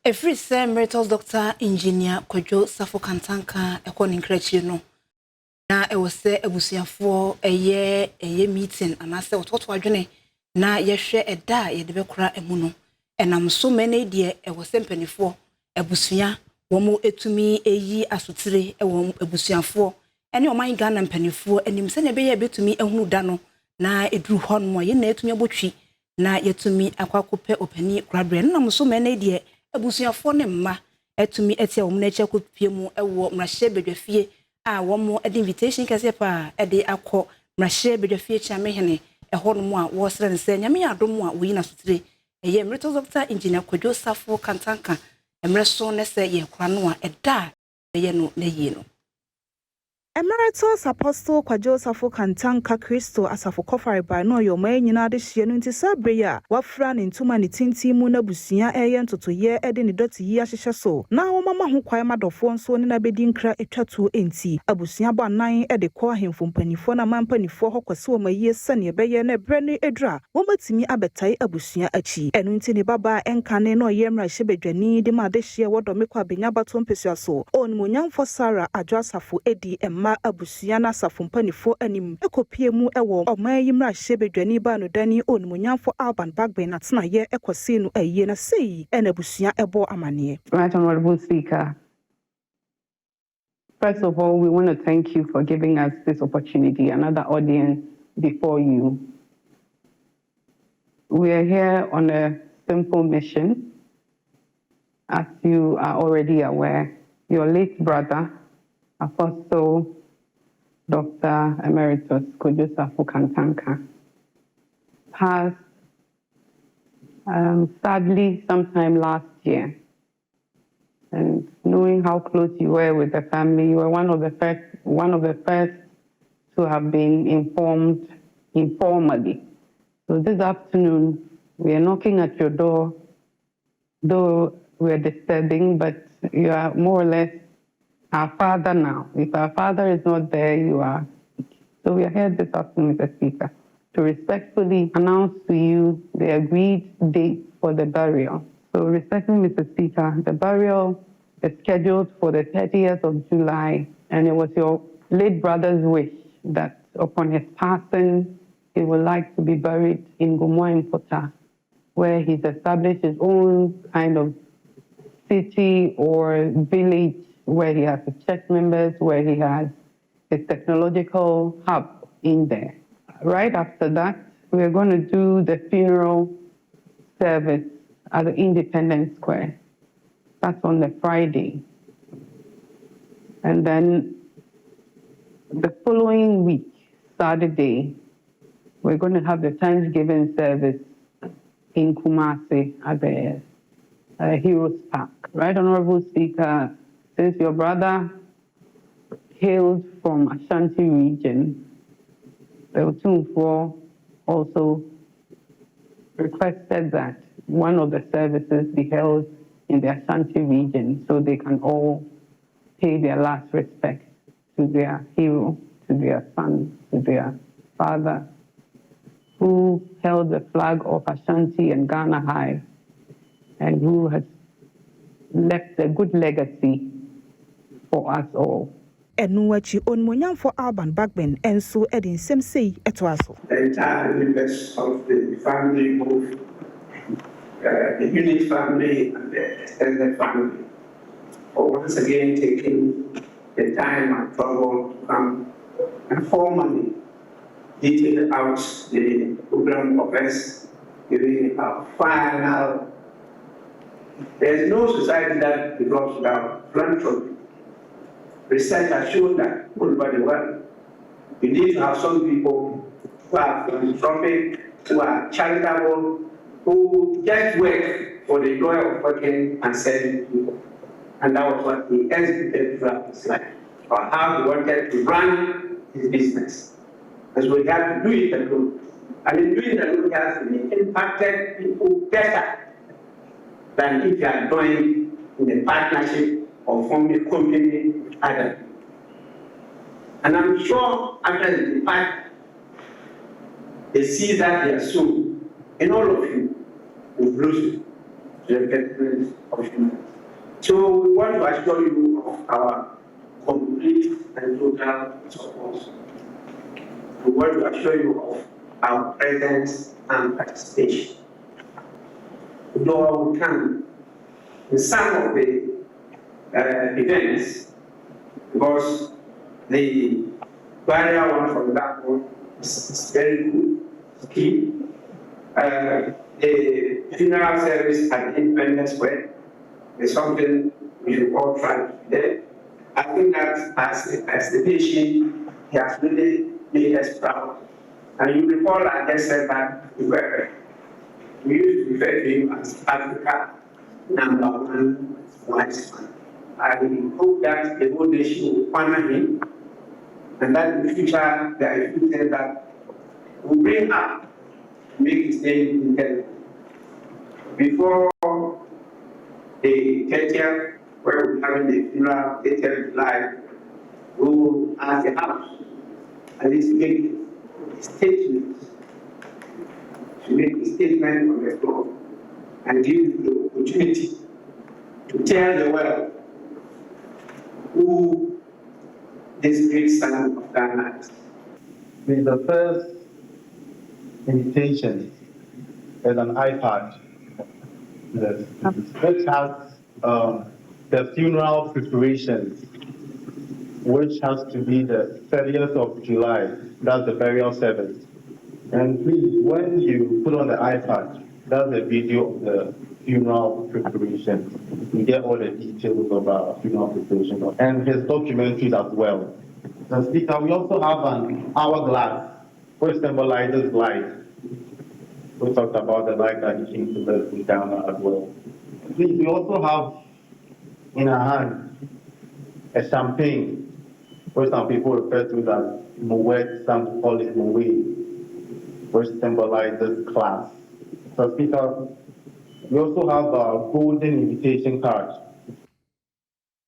Every same Emeritus Doctor Engineer Kojo Safo Kantanka according to no. Na e was say ebusuafo eye meeting anase ototo adwene na yehwe eda ye de bekora emu no enam so mene de e was mpanifo ebusua womo etumi eyi asotire e wom ebusuafo ene oman Ghana mpanifo enim se ne be ye betumi ehunu da no na eduru hɔ no ye na etumi abotwi na yetumi akwakope opani krabre nam so mene de ebusuafo ne mma etumi etia wom na chekopie mu ewo mrahye bedwafie a womo edi invitation kase pa edi akọ mrahye bedwafie chamehene ehọ no mu a wo sere nse nyame adom a wo yi na sotire eye Emeritus Doctor Engineer Kojo Safo Kantanka emreso ne se ye kora no a eda eye no na yi no Emeritus Apostle Kojo Safo Kantanka Kristo asafo kofare ba no yoma nyina de hye no nti sabreya wafra ne ntuma ne tinti mu na busua eye ntotoye ede ne doti yi ahyehye so na wo mama ho kwae madofo nso ne na bedi nkra etwatuo enti abusua ba nan ede kɔ ahemfo mpanifo na mampanifo hokɔse wo mayi sane beye na bre ne edra wo matimi abetai abusua achi eno nti ne baba enkane no ye mra hye bedwani de ma de hye wodome kwa benya bato mpesua so onimonyamfo Sara Adwoa Safo edi abusua na safo mpanifo anim ekopie mu ewo oman yi mra hye bedwani ba no dani onimonyamfo Alban Bagben atena ye ekose no aye na sei ena abusua ebo amane. Right, Honorable Speaker. First of all, we want to thank you for giving us this opportunity, another audience before you. We are here on a simple mission. As you are already aware, your late brother, Apostle Dr. Emeritus Kojo Safo Kantanka, passed sadly sometime last year. And knowing how close you were with the family, you were one of the first to have been informed informally. So this afternoon, we are knocking at your door, though we are disturbing, but you are more or less our father now. If our father is not there, you are. So we are here this afternoon, Mr. Speaker, to respectfully announce to you the agreed date for the burial. So respectfully, Mr. Speaker, the burial is scheduled for the 30th of July, and it was your late brother's wish that upon his passing, he would like to be buried in Gumwa Pota, where he's established his own kind of city or village where he has his church members, where he has his technological hub in there. Right after that, we're going to do the funeral service at the Independence Square. That's on the Friday. And then the following week, Saturday, we're going to have the Thanksgiving service in Kumasi at the Heroes Park. Right, Honorable Speaker, since your brother hailed from Ashanti region, the Otunfo also requested that one of the services be held in the Ashanti region so they can all pay their last respect to their hero, to their son, to their father, who held the flag of Ashanti and Ghana high, and who has left a good legacy for us all. Enuachi onimonyamfo Alban Bagben enso edin semsei etoaso. The entire members of the family, both the unit family and the extended family, for once again taking the time and trouble to come and formally detail out the program of us, giving our final. There's no society that develops without philanthropy. Research has shown that all over the world, you need to have some people who are philanthropic, who are charitable, who just work for the joy of working and serving people. And that was what he executed throughout his life, or how he wanted to run his business. And so he had to do it alone. And in doing it alone, he has really impacted people better than if you are joined in a partnership or forming a company with others. And I'm sure after the departure, the seeds that they are sown in all of you will blossom to the betterment of humanity. So we want to assure you of our complete and total support. We want to assure you of our presence and participation. Though we can, in some of the events, because the barrier one, for example, is very good, key. The funeral service at Independence Square is something we should all try to do there. I think that as the patient, he has really made us proud. And you recall I just said that we used to refer to him as Africa #1 wise man. I hope that the whole nation will honor him, and that in the future there are few things that will bring up to make his name intelligent. Before the 30th, where we're having the funeral, 30th July, we will ask the House at least make a statement, to make a statement on the floor and give you the opportunity to tell the world who this great son of Ghana is. The first invitation is an iPad, which has the funeral preparations, which has to be the 30th of July. That's the burial service. And please, when you put on the iPad, that's a video of the funeral preparation. You get all the details of our funeral preparation and his documentaries as well. The speaker, we also have an hourglass, which symbolizes life. We talked about the life that he came to live in Ghana as well. Please, we also have in our hand a champagne, which some people refer to as Moet, some call it Moet, which symbolizes class. So, Speaker, we also have a golden invitation card,